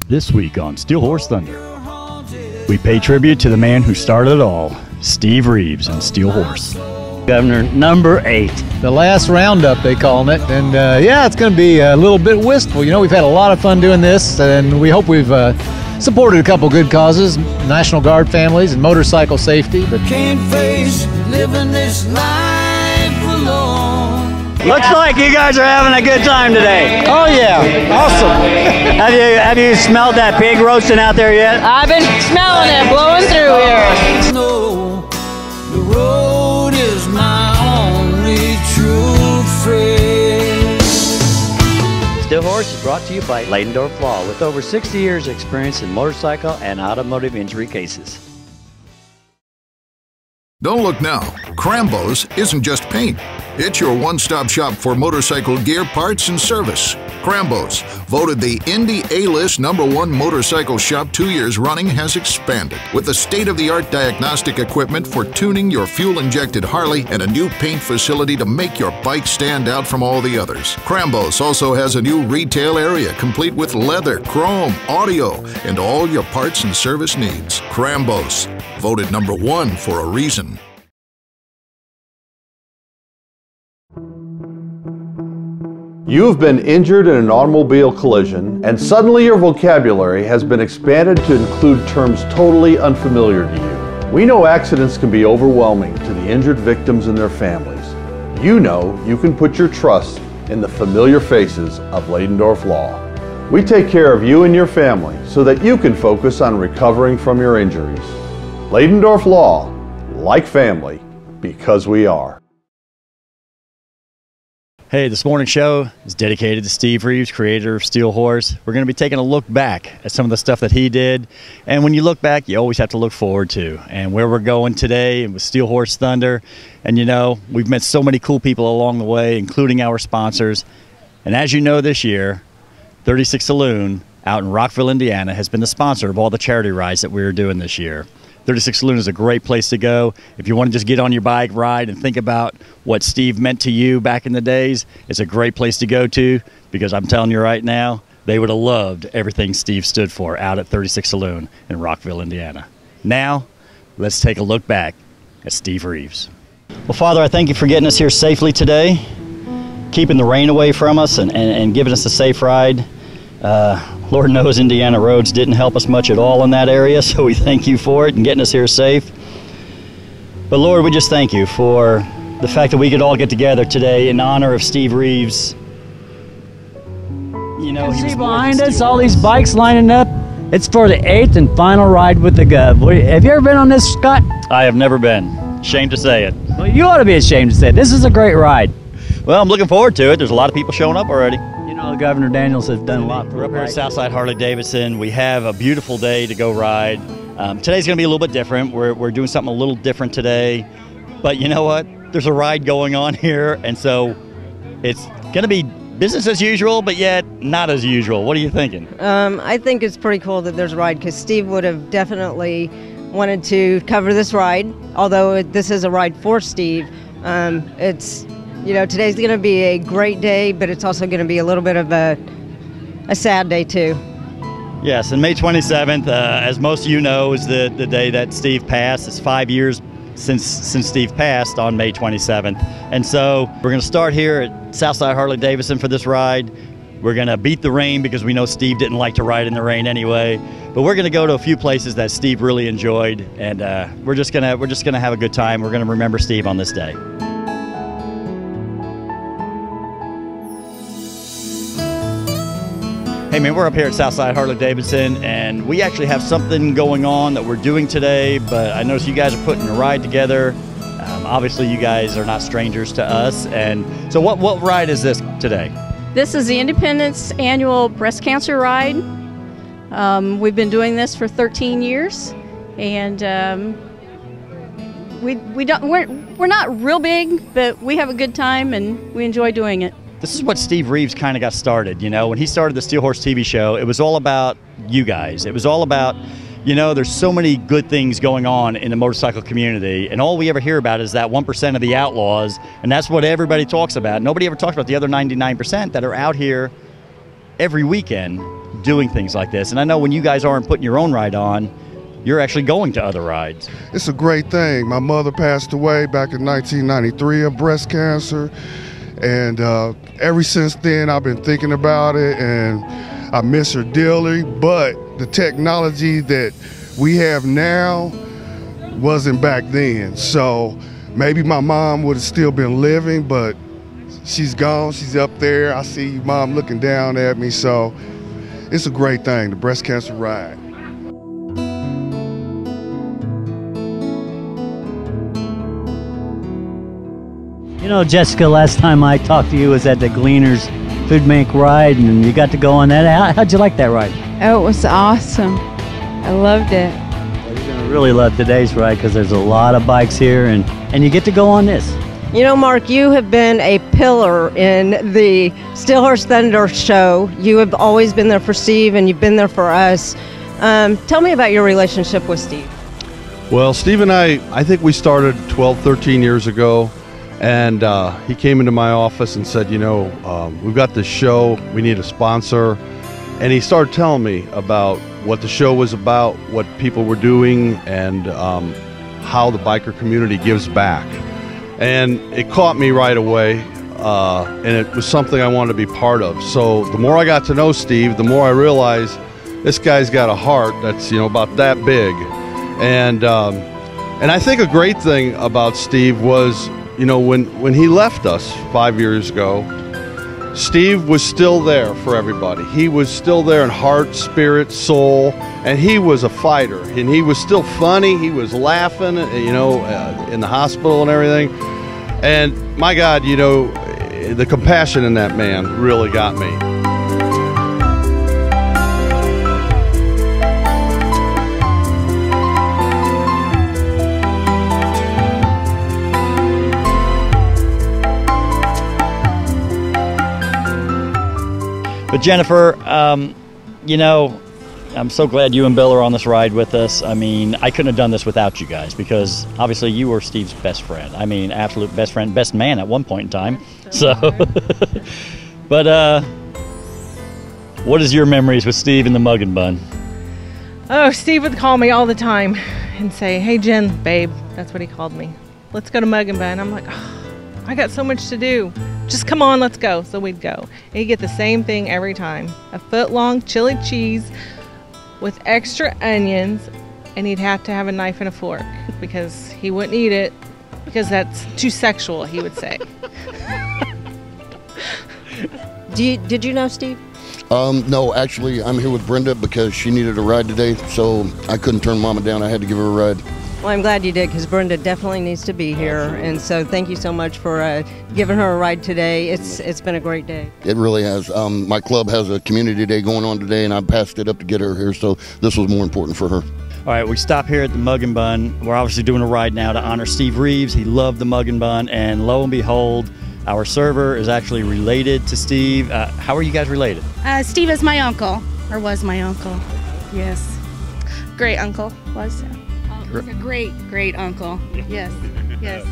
This week on Steel Horse Thunder, we pay tribute to the man who started it all, Steve Reeves and Steel Horse. Governor number 8. The last roundup, they calling it, and yeah, it's going to be a little bit wistful. You know, we've had a lot of fun doing this, and we hope we've supported a couple good causes, National Guard families and motorcycle safety. But can't face living this life alone. Looks like you guys are having a good time today. oh yeah, awesome. Have you smelled that pig roasting out there yet? I've been smelling it blowing through here. No, the road is my only true friend. Steel Horse is brought to you by Leidendorf Law, with over 60 years experience in motorcycle and automotive injury cases. Don't look now. Crambo's isn't just paint. It's your one-stop shop for motorcycle gear, parts, and service. Crambo's, voted the Indy A-List #1 motorcycle shop 2 years running, has expanded with the state-of-the-art diagnostic equipment for tuning your fuel-injected Harley and a new paint facility to make your bike stand out from all the others. Crambo's also has a new retail area complete with leather, chrome, audio, and all your parts and service needs. Crambo's, voted #1 for a reason. You have been injured in an automobile collision, and suddenly your vocabulary has been expanded to include terms totally unfamiliar to you. We know accidents can be overwhelming to the injured victims and their families. You know you can put your trust in the familiar faces of Leidendorf Law. We take care of you and your family so that you can focus on recovering from your injuries. Leidendorf Law, like family, because we are. Hey, this morning's show is dedicated to Steve Reeves, creator of Steel Horse. We're going to be taking a look back at some of the stuff that he did. And when you look back, you always have to look forward to. And where we're going today with Steel Horse Thunder. And you know, we've met so many cool people along the way, including our sponsors. And as you know, this year, 36 Saloon out in Rockville, Indiana, has been the sponsor of all the charity rides that we're doing this year. 36 Saloon is a great place to go. If you want to just get on your bike, ride, and think about what Steve meant to you back in the days, it's a great place to go to, because I'm telling you right now, they would have loved everything Steve stood for out at 36 Saloon in Rockville, Indiana. Now, let's take a look back at Steve Reeves. Well, Father, I thank you for getting us here safely today, keeping the rain away from us and giving us a safe ride. Lord knows Indiana roads didn't help us much at all in that area, so we thank you for it and getting us here safe. But Lord, we just thank you for the fact that we could all get together today in honor of Steve Reeves. You know, See behind us, all these bikes lining up. It's for the 8th and final ride with the Gov. Have you ever been on this, Scott? I have never been. Ashamed to say it. Well, you ought to be ashamed to say it. This is a great ride. Well, I'm looking forward to it. There's a lot of people showing up already. You know, Governor Daniels has done a lot for We're up here at Southside Harley-Davidson. We have a beautiful day to go ride. Today's going to be a little bit different. We're doing something a little different today. But you know what? There's a ride going on here, and so it's going to be business as usual, but yet not as usual. What are you thinking? I think it's pretty cool that there's a ride, because Steve would have definitely wanted to cover this ride, although this is a ride for Steve. It's, you know, today's going to be a great day, but it's also going to be a little bit of a sad day too. Yes, and May 27th, as most of you know, is the day that Steve passed. It's 5 years since Steve passed on May 27th. And so we're going to start here at Southside Harley-Davidson for this ride. We're going to beat the rain because we know Steve didn't like to ride in the rain anyway. But we're going to go to a few places that Steve really enjoyed, and we're just going to have a good time. We're going to remember Steve on this day. Hey man, we're up here at Southside Harley-Davidson, and we actually have something going on that we're doing today, but I noticed you guys are putting a ride together. Obviously you guys are not strangers to us, and so what ride is this today? This is the Independence Annual Breast Cancer Ride. We've been doing this for 13 years, and we're not real big, but we have a good time and we enjoy doing it. This is what Steve Reeves kind of got started, you know. When he started the Steel Horse TV show, it was all about you guys. It was all about, you know, there's so many good things going on in the motorcycle community, and all we ever hear about is that 1% of the outlaws, and that's what everybody talks about. Nobody ever talks about the other 99% that are out here every weekend doing things like this. And I know when you guys aren't putting your own ride on, you're actually going to other rides. It's a great thing. My mother passed away back in 1993 of breast cancer, and ever since then I've been thinking about it, and I miss her dearly. But the technology that we have now wasn't back then, so maybe my mom would have still been living, but she's gone. She's up there. I see Mom looking down at me, so it's a great thing, the breast cancer ride. You know, Jessica, last time I talked to you was at the Gleaners Food Bank ride, and you got to go on that. How'd you like that ride? Oh, it was awesome. I loved it. Well, you're going to really love today's ride because there's a lot of bikes here, and you get to go on this. You know, Mark, you have been a pillar in the Steel Horse Thunder show. You have always been there for Steve, and you've been there for us. Tell me about your relationship with Steve. Well, Steve and I think we started 12, 13 years ago. And he came into my office and said, you know, we've got this show, we need a sponsor. And he started telling me about what the show was about, what people were doing, and how the biker community gives back. And it caught me right away, and it was something I wanted to be part of. So the more I got to know Steve, the more I realized this guy's got a heart that's, you know, about that big. And I think a great thing about Steve was, you know, when he left us 5 years ago, Steve was still there for everybody. He was still there in heart, spirit, soul, and he was a fighter. And he was still funny. He was laughing, you know, in the hospital and everything. And my God, you know, the compassion in that man really got me. But Jennifer, you know, I'm so glad you and Bill are on this ride with us. I mean, I couldn't have done this without you guys, because obviously you were Steve's best friend. I mean, absolute best friend, best man at one point in time. So, but what is your memories with Steve and the Mug and Bun? Oh, Steve would call me all the time and say, "Hey Jen, babe," that's what he called me. "Let's go to Mug and Bun." I'm like, oh, I got so much to do. Just come on, let's go. So we'd go. And he'd get the same thing every time. A foot-long chili cheese with extra onions, and he'd have to have a knife and a fork because he wouldn't eat it because that's too sexual, he would say. Did you know Steve? No, actually, I'm here with Brenda because she needed a ride today, so I couldn't turn Mama down. I had to give her a ride. Well, I'm glad you did, because Brenda definitely needs to be here, and so thank you so much for giving her a ride today. It's been a great day. It really has. My club has a community day going on today, and I passed it up to get her here, so this was more important for her. All right, we stop here at the Mug and Bun. We're obviously doing a ride now to honor Steve Reeves. He loved the Mug and Bun, and lo and behold, our server is actually related to Steve. How are you guys related? Steve is my uncle, or was my uncle. Yes. Great uncle, was. He's a great uncle. Yes, yes.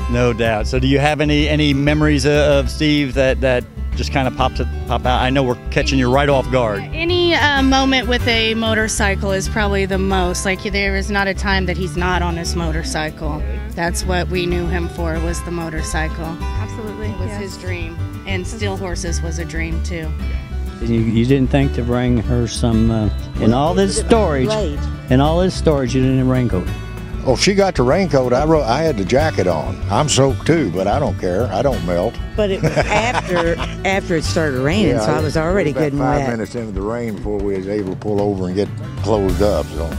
No doubt. So do you have any memories of Steve that just kind of pop out? I know we're catching you right off guard. Any moment with a motorcycle is probably the most. Like, there is not a time that he's not on his motorcycle. That's what we knew him for, was the motorcycle. Absolutely. It was his dream. And Steel Horses was a dream too. You didn't think to bring her some, in all this storage, you didn't have a raincoat. Oh, she got the raincoat. I had the jacket on. I'm soaked too, but I don't care. I don't melt. But it was after it started raining, yeah, so I was already good and wet. 5 minutes into the rain before we was able to pull over and get closed up. So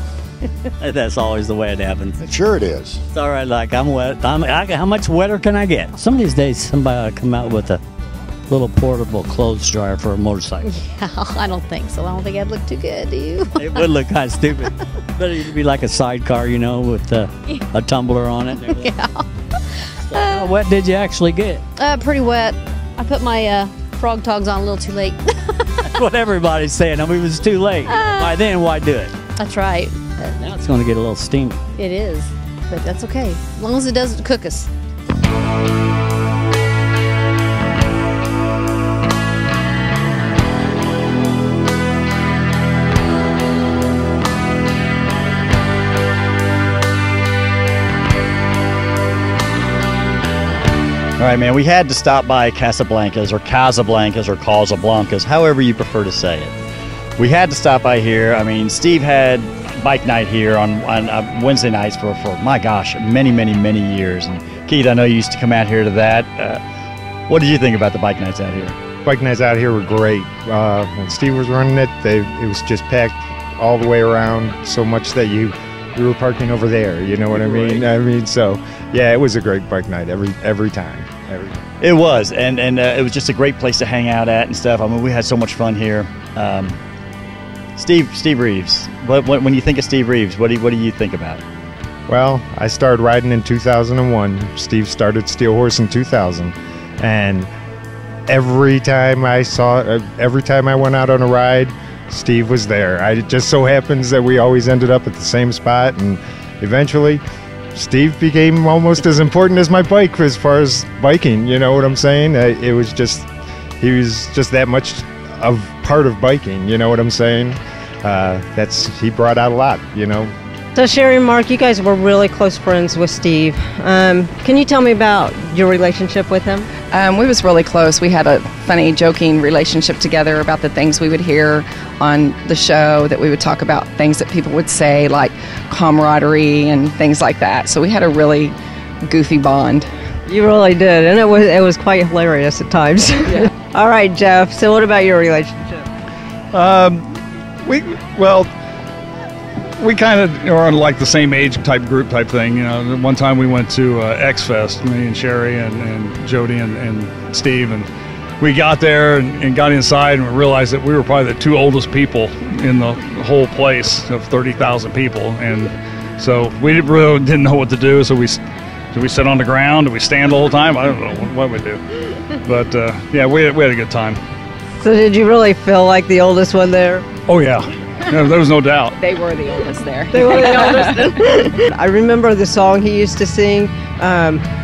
that's always the way it happens. Sure it is. It's all right. Like, I'm wet. How much wetter can I get? Some of these days, somebody will come out with a little portable clothes dryer for a motorcycle. Yeah, I don't think so. I don't think I'd look too good, do you? It would look kind of stupid. But it'd be like a sidecar, you know, with a tumbler on it. Yeah. So how wet did you actually get? Pretty wet. I put my frog togs on a little too late. That's what everybody's saying. I mean, it was too late. By then, why do it? That's right. Now it's going to get a little steamy. It is, but that's okay. As long as it doesn't cook us. right, man, we had to stop by Casablanca's or Casablancas, however you prefer to say it. We had to stop by here. I mean, Steve had bike night here on Wednesday nights for my gosh, many years. And Keith, I know you used to come out here to that. What did you think about the bike nights out here? Bike nights out here were great. When Steve was running it, it was just packed all the way around, so much that you were parking over there. You know what I mean? Right. I mean, so yeah, it was a great bike night every time. It was, and it was just a great place to hang out at and stuff. I mean, we had so much fun here. Steve Reeves. When you think of Steve Reeves, what do you think about? Well, I started riding in 2001. Steve started Steel Horse in 2000, and every time I went out on a ride, Steve was there. It just so happens that we always ended up at the same spot, and eventually Steve became almost as important as my bike as far as biking. You know what I'm saying? He was just that much of part of biking. You know what I'm saying? He brought out a lot. You know. So Sherry and Mark, you guys were really close friends with Steve. Can you tell me about your relationship with him? We was really close. We had a funny, joking relationship together about the things we would hear on the show, that we would talk about things that people would say, like camaraderie and things like that. So we had a really goofy bond. You really did, and it was quite hilarious at times. Yeah. All right, Jeff. So what about your relationship? We kind of are on like the same age group type thing. You know, one time we went to X Fest, me and Sherry and Jody and Steve, and we got there and got inside and we realized that we were probably the two oldest people in the whole place of 30,000 people, and so we really didn't know what to do. So did we sit on the ground? Did we stand the whole time? I don't know what we do, but yeah, we had a good time. So did you really feel like the oldest one there? Oh yeah. No, there was no doubt. They were the oldest there. They were the oldest. I remember the song he used to sing,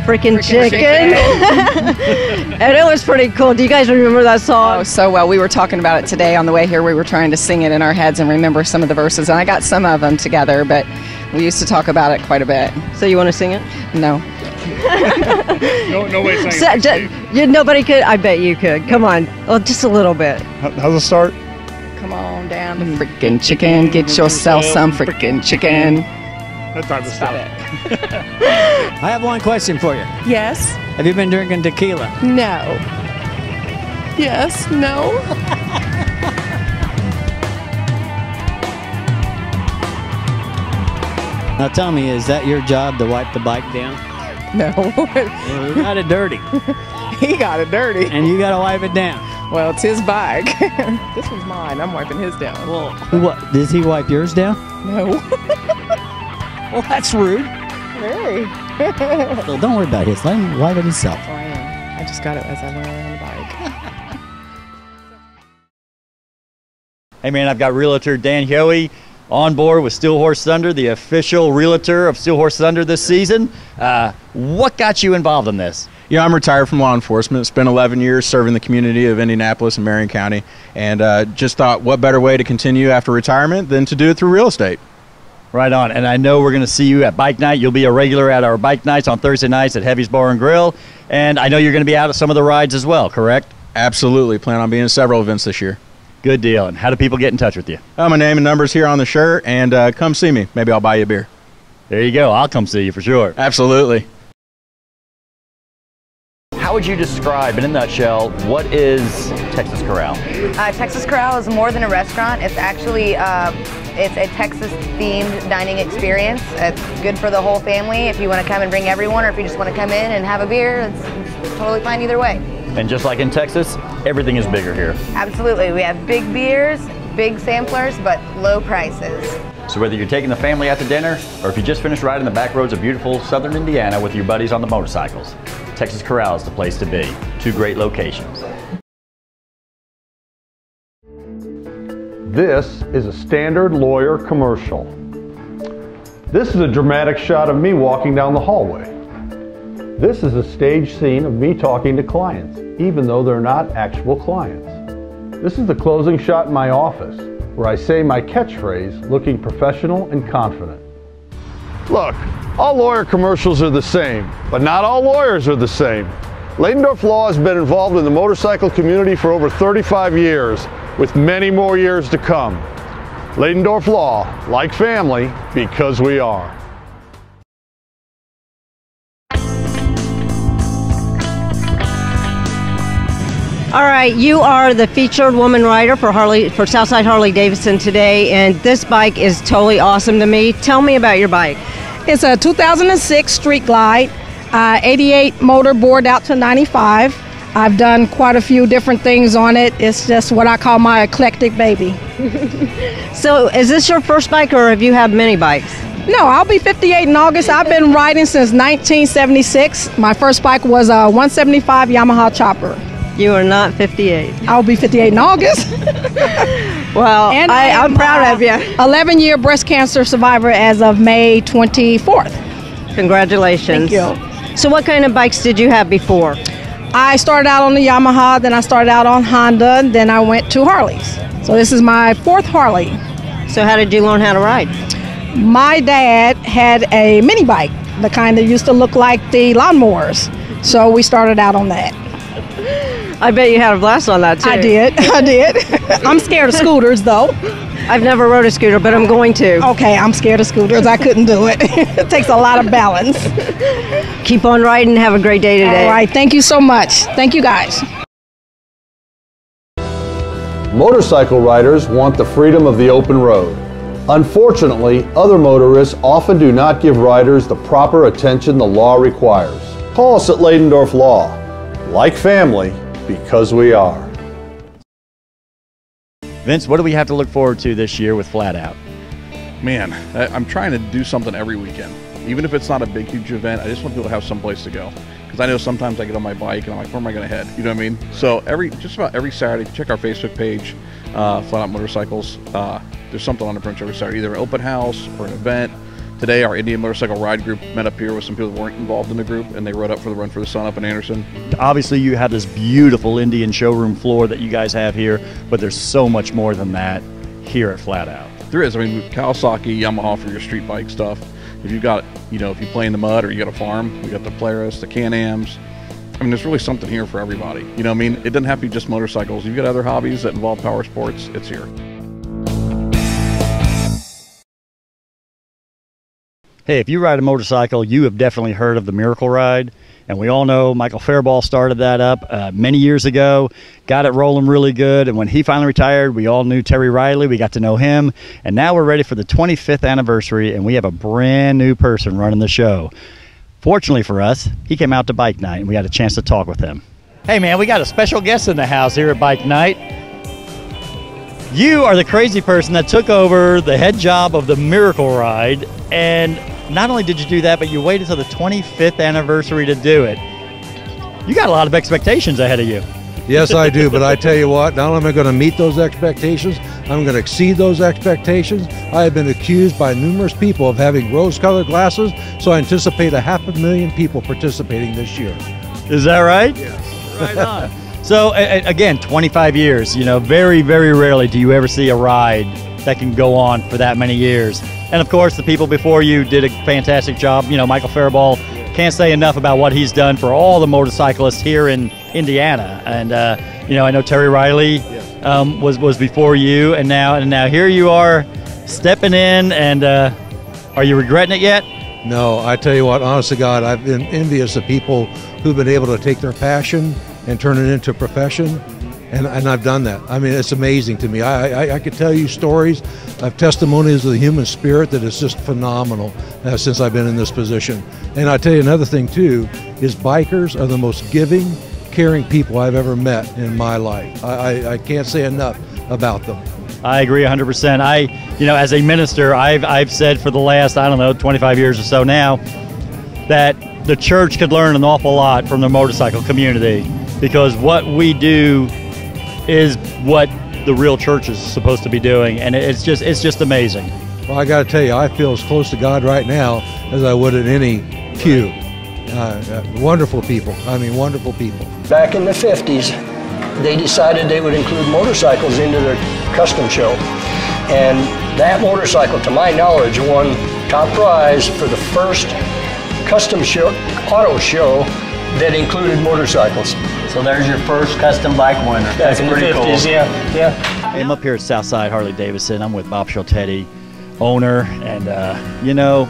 Frickin' Chicken. And it was pretty cool. Do you guys remember that song? Oh, so well. We were talking about it today on the way here. We were trying to sing it in our heads and remember some of the verses. And I got some of them together, but we used to talk about it quite a bit. So you want to sing it? No. No way singing. Nobody could. I bet you could. Come on. Oh, just a little bit. How's it start? Come on down to frickin' chicken. Get yourself some frickin' chicken. That's time to stop. I have one question for you. Yes. Have you been drinking tequila? No. Yes. No. Now tell me, is that your job to wipe the bike down? No. Well, you got it dirty. He got it dirty. And you got to wipe it down. Well, it's his bike. This one's mine. I'm wiping his down. Well, what, does he wipe yours down? No. Well, that's rude. Very. So don't worry about his. Let him wipe it himself. Oh, I am. I just got it as I went around the bike. Hey man, I've got realtor Dan Hoey on board with Steel Horse Thunder, the official realtor of Steel Horse Thunder this season. What got you involved in this? Yeah, I'm retired from law enforcement. Spent 11 years serving the community of Indianapolis and Marion County, and just thought what better way to continue after retirement than to do it through real estate. Right on. And I know we're going to see you at Bike Night. You'll be a regular at our Bike Nights on Thursday nights at Heavy's Bar and Grill. And I know you're going to be out at some of the rides as well, correct? Absolutely. Plan on being at several events this year. Good deal. And how do people get in touch with you? My name and number's here on the shirt, and come see me. Maybe I'll buy you a beer. There you go. I'll come see you for sure. Absolutely. How would you describe, in a nutshell, what is Texas Corral? Texas Corral is more than a restaurant. It's actually it's a Texas-themed dining experience. It's good for the whole family. If you want to come and bring everyone, or if you just want to come in and have a beer, it's totally fine either way. And just like in Texas, everything is bigger here. Absolutely. We have big beers, big samplers, but low prices. So whether you're taking the family out to dinner, or if you just finished riding the back roads of beautiful southern Indiana with your buddies on the motorcycles, Texas Corral is the place to be. Two great locations. This is a standard lawyer commercial. This is a dramatic shot of me walking down the hallway. This is a stage scene of me talking to clients, even though they're not actual clients. This is the closing shot in my office, where I say my catchphrase looking professional and confident. Look, all lawyer commercials are the same, but not all lawyers are the same. Ladendorf Law has been involved in the motorcycle community for over 35 years, with many more years to come. Ladendorf Law, like family, because we are. All right, you are the featured woman rider for Southside Harley Davidson today, and this bike is totally awesome to me. Tell me about your bike. It's a 2006 Street Glide, 88 motor bored out to 95. I've done quite a few different things on it. It's just what I call my eclectic baby. So is this your first bike, or have you had many bikes? No, I'll be 58 in August. I've been riding since 1976. My first bike was a 175 Yamaha Chopper. You are not 58. I'll be 58 in August. Well, and I'm proud of you. 11-year breast cancer survivor as of May 24th. Congratulations. Thank you. So what kind of bikes did you have before? I started out on the Yamaha, then I started out on Honda, then I went to Harleys. So this is my fourth Harley. So how did you learn how to ride? My dad had a mini bike, the kind that used to look like the lawnmowers. So we started out on that. I bet you had a blast on that too. I did. I'm scared of scooters though. I've never rode a scooter, but I'm going to. Okay, I'm scared of scooters. I couldn't do it. It takes a lot of balance. Keep on riding. Have a great day today. All right, thank you so much. Thank you guys. Motorcycle riders want the freedom of the open road. Unfortunately, other motorists often do not give riders the proper attention the law requires. Call us at Ladendorf Law. Like family, because we are. Vince, what do we have to look forward to this year with Flat Out? Man, I'm trying to do something every weekend. Even if it's not a big, huge event, I just want people to have some place to go. Because I know sometimes I get on my bike and I'm like, where am I going to head? You know what I mean? So just about every Saturday, check our Facebook page, Flat Out Motorcycles. There's something on the pretty much every Saturday, either an open house or an event. Today, our Indian Motorcycle Ride group met up here with some people that weren't involved in the group, and they rode up for the Run for the Sun up in Anderson. Obviously, you have this beautiful Indian showroom floor that you guys have here, but there's so much more than that here at Flat Out. There is. I mean, Kawasaki, Yamaha for your street bike stuff. If you've got, if you play in the mud or you got a farm, we got the Polaris, the Can-Ams. I mean, there's really something here for everybody. You know what I mean? It doesn't have to be just motorcycles. You've got other hobbies that involve power sports, it's here. Hey, if you ride a motorcycle, you have definitely heard of the Miracle Ride. And we all know Michael Fairball started that up many years ago, got it rolling really good. And when he finally retired, we all knew Terry Riley. We got to know him. And now we're ready for the 25th anniversary, and we have a brand new person running the show. Fortunately for us, he came out to Bike Night, and we got a chance to talk with him. Hey, man, we got a special guest in the house here at Bike Night. You are the crazy person that took over the head job of the Miracle Ride, and not only did you do that, but you waited till the 25th anniversary to do it. You got a lot of expectations ahead of you. Yes, I do, but I tell you what, not only am I going to meet those expectations, I'm going to exceed those expectations. I have been accused by numerous people of having rose-colored glasses, so I anticipate 500,000 people participating this year. Is that right? Yes. Right on. So, again, 25 years, very, very rarely do you ever see a ride that can go on for that many years. And, of course, the people before you did a fantastic job. Michael Fairball, can't say enough about what he's done for all the motorcyclists here in Indiana. And, I know Terry Riley was before you, and now here you are stepping in, and are you regretting it yet? No, I tell you what, honest to God, I've been envious of people who've been able to take their passion and turn it into a profession, and I've done that. I mean, it's amazing to me. I could tell you stories of testimonies of the human spirit that is just phenomenal since I've been in this position. And I tell you another thing too, is bikers are the most giving, caring people I've ever met in my life. I can't say enough about them. I agree 100%. As a minister, I've said for the last, 25 years or so now, that the church could learn an awful lot from the motorcycle community, because what we do is what the real church is supposed to be doing, and it's just amazing. Well, I got to tell you, I feel as close to God right now as I would at any pew. Wonderful people. I mean, wonderful people. Back in the 50s, they decided they would include motorcycles into their custom show. And that motorcycle, to my knowledge, won top prize for the first custom show, auto show that included motorcycles. So there's your first custom bike winner. Back in the 50s, yeah. I'm up here at Southside Harley Davidson. I'm with Bob Schultetti, owner, and you know,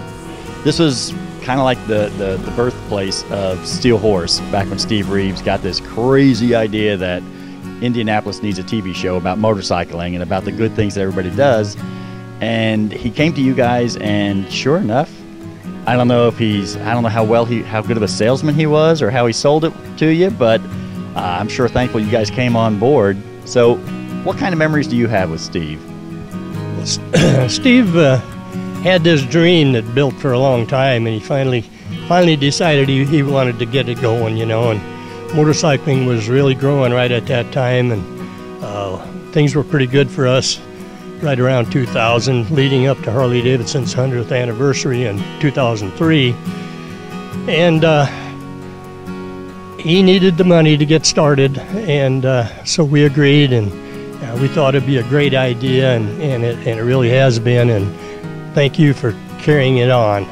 this was kind of like the birthplace of Steel Horse back when Steve Reeves got this crazy idea that Indianapolis needs a TV show about motorcycling and about the good things that everybody does. And he came to you guys, and sure enough, I don't know how good of a salesman he was or how he sold it to you, but I'm sure thankful you guys came on board. So what kind of memories do you have with Steve? Steve had this dream that built for a long time, and he finally decided he wanted to get it going, you know, and motorcycling was really growing right at that time, and things were pretty good for us right around 2000, leading up to Harley Davidson's 100th anniversary in 2003. And he needed the money to get started, and so we agreed, and we thought it'd be a great idea, and it really has been, and thank you for carrying it on.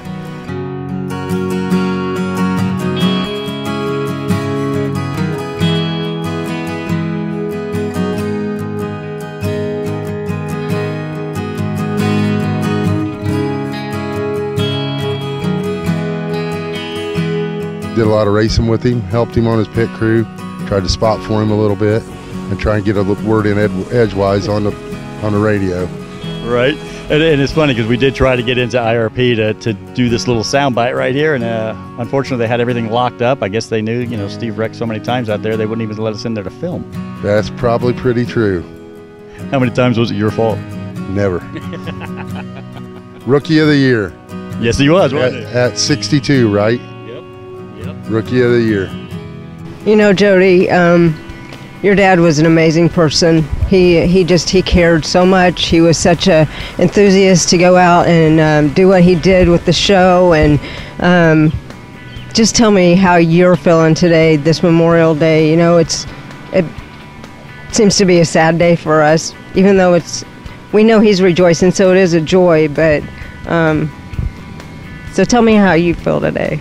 Did a lot of racing with him, helped him on his pit crew, tried to spot for him a little bit, and try and get a word in edgewise on the radio. Right, and it's funny because we did try to get into IRP to do this little soundbite right here, and unfortunately they had everything locked up. I guess they knew, you know, Steve wrecked so many times out there they wouldn't even let us in there to film. That's probably pretty true. How many times was it your fault? Never. Rookie of the year. Yes, he was, wasn't he? At 62, right? Rookie of the year. You know, Jody, your dad was an amazing person. He cared so much. He was such a enthusiast to go out and do what he did with the show. And just tell me how you're feeling today, this Memorial Day. You know, it seems to be a sad day for us, even though we know he's rejoicing, so it is a joy. But so tell me how you feel today.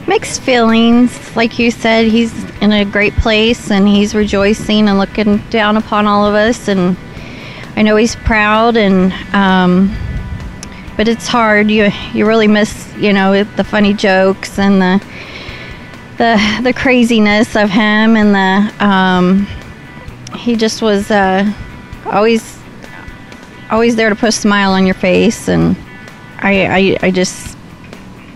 Mixed feelings. Like you said, he's in a great place and he's rejoicing and looking down upon all of us, and I know he's proud, and but it's hard. You really miss, you know, the funny jokes and the craziness of him, and he just was always there to put a smile on your face, and I just,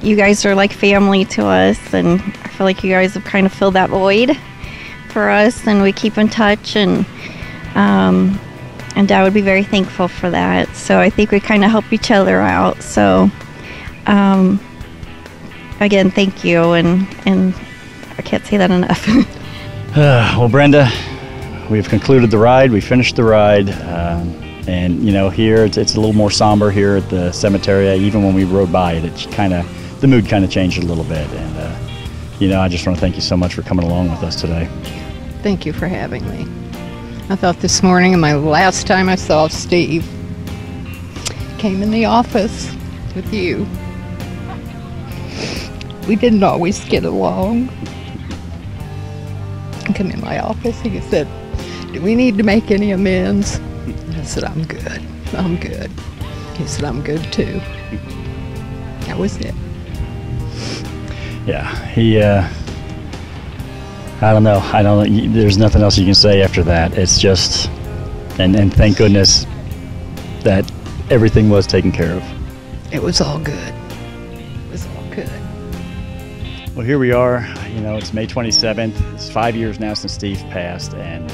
you guys are like family to us, and I feel like you guys have kind of filled that void for us, and we keep in touch, and Dad would be very thankful for that. So I think we kind of help each other out. So again, thank you, and I can't say that enough. Well, Brenda, we've concluded the ride. We finished the ride. And you know, here it's a little more somber here at the cemetery. Even when we rode by it, the mood kind of changed a little bit. And you know, I just want to thank you so much for coming along with us today. Thank you for having me. I thought this morning, and my last time I saw Steve, came in the office with you. We didn't always get along. I come in my office, he said, "Do we need to make any amends?" I said, "I'm good. I'm good." He said, "I'm good too." That was it. Yeah, he, I don't know. There's nothing else you can say after that. It's just, and thank goodness that everything was taken care of. It was all good. It was all good. Well, here we are. You know, it's May 27th. It's 5 years now since Steve passed, and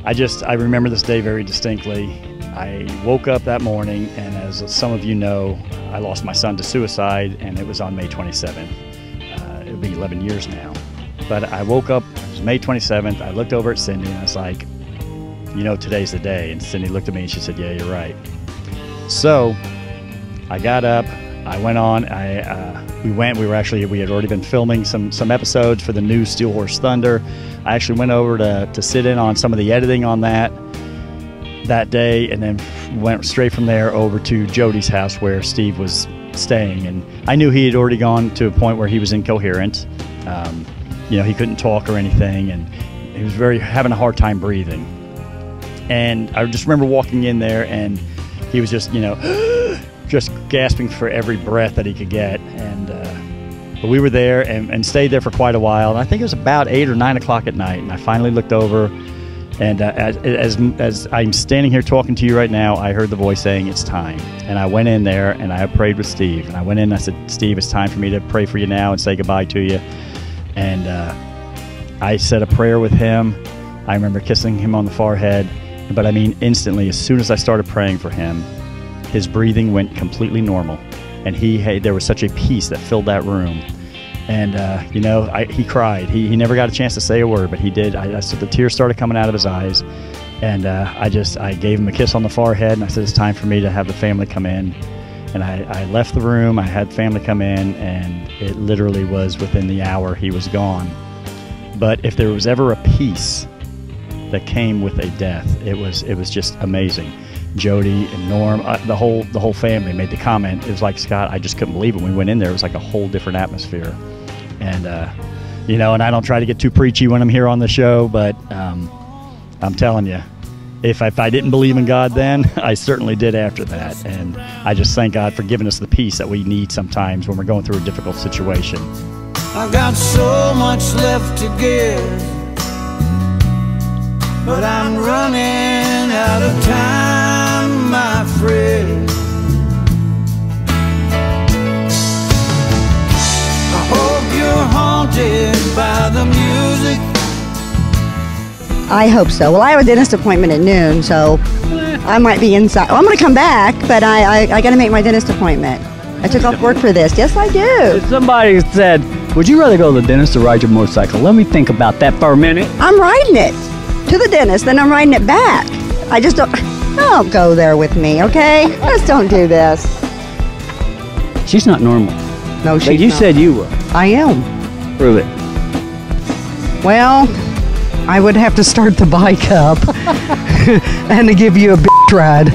I remember this day very distinctly. I woke up that morning, and as some of you know, I lost my son to suicide, and it was on May 27th. It'll be 11 years now. But I woke up, it was May 27th, I looked over at Cindy, and I was like, you know, today's the day. And Cindy looked at me, and she said, "Yeah, you're right." So I got up, I went on, we had already been filming some episodes for the new Steel Horse Thunder. I actually went over to sit in on some of the editing on that day, and then went straight from there over to Jody's house where Steve was staying. And I knew he had already gone to a point where he was incoherent. You know, he couldn't talk or anything, and he was having a hard time breathing. And I just remember walking in there, and he was just, you know, just gasping for every breath that he could get. And but we were there and stayed there for quite a while. And I think it was about 8 or 9 o'clock at night, and I finally looked over, and as I'm standing here talking to you right now, I heard the voice saying, "It's time." And I went in there and I prayed with Steve. And I went in and I said, "Steve, it's time for me to pray for you now and say goodbye to you." And I said a prayer with him. I remember kissing him on the forehead. But I mean, instantly, as soon as I started praying for him, his breathing went completely normal. And there was such a peace that filled that room. And, you know, he cried. He never got a chance to say a word, but he did. I said the tears started coming out of his eyes. And I gave him a kiss on the forehead, and I said, "It's time for me to have the family come in." And I left the room. I had family come in, and it literally was within the hour he was gone. But if there was ever a peace that came with a death, it was just amazing. Jody and Norm, the whole family made the comment. It was like, Scott, I just couldn't believe it. When we went in there, it was like a whole different atmosphere. And you know, and I don't try to get too preachy when I'm here on the show, but I'm telling you, if I didn't believe in God then, I certainly did after that. And I just thank God for giving us the peace that we need sometimes when we're going through a difficult situation. I've got so much left to give, but I'm running out of time, my friend. I hope you're haunted by the music. I hope so. Well, I have a dentist appointment at noon, so I might be inside. Oh, I'm going to come back, but I got to make my dentist appointment. I took off work for this. Yes, I do. Somebody said, "Would you rather go to the dentist or ride your motorcycle?" Let me think about that for a minute. I'm riding it to the dentist, then I'm riding it back. I just don't go there with me, okay? Let's don't do this. She's not normal. No, she's but you not. said you were. I am. Prove it. Well, I would have to start the bike up and to give you a bitch ride.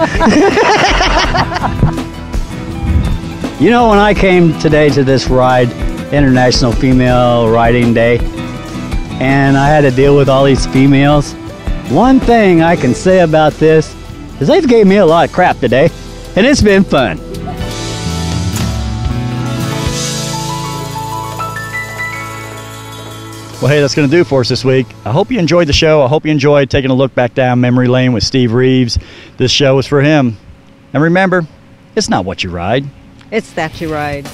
You know, when I came today to this ride, International Female Riding Day, and I had to deal with all these females, one thing I can say about this is they've gave me a lot of crap today, and it's been fun. Well, hey, that's going to do for us this week. I hope you enjoyed the show. I hope you enjoyed taking a look back down memory lane with Steve Reeves. This show is for him. And remember, it's not what you ride. It's that you ride.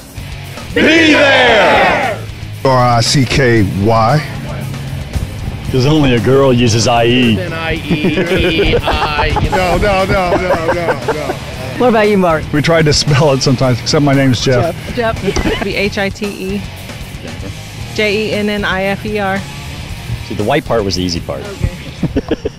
Be there! R-I-C-K-Y. Because only a girl uses IE. No. What about you, Mark? We tried to spell it sometimes, except my name's Jeff. Jeff. Be H-I-T-E. Jennifer. Jennifer. See, the white part was the easy part. Okay.